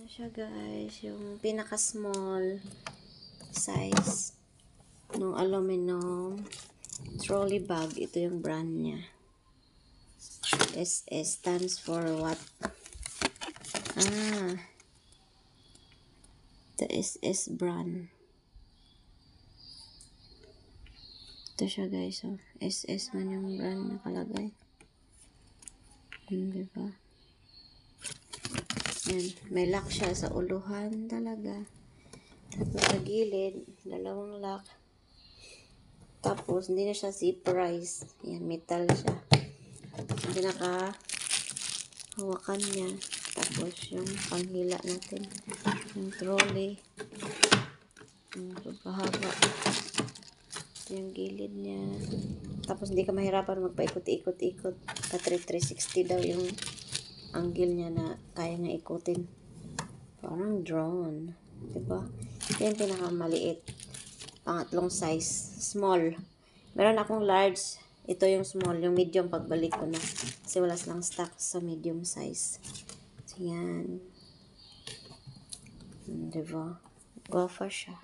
siya guys, yung pinaka-small size ng aluminum trolley bag. Ito yung brand niya. SS stands for what? The SS brand. Ito siya guys, oh. SS man yung brand nakalagay. Diba? Yan. May lock siya sa uluhan talaga. Tapos sa gilid, dalawang lock. Tapos, hindi na siya zipperized. Yan, metal siya. Hindi naka-hawakan niya. Tapos, yung panghila natin. Yung trolley. Pahaba. Ito yung gilid niya. Tapos, hindi ka mahirapan magpaikot-ikot-ikot. Ka 360 daw yung angle niya na kaya niya ikutin. Parang drone. Diba? Ito yung pinakamaliit. Pangatlong size. Small. Meron akong large. Ito yung small. Yung medium pagbalik ko na. Kasi wala silang stock sa medium size. So, yan. Diba? Guwapo siya.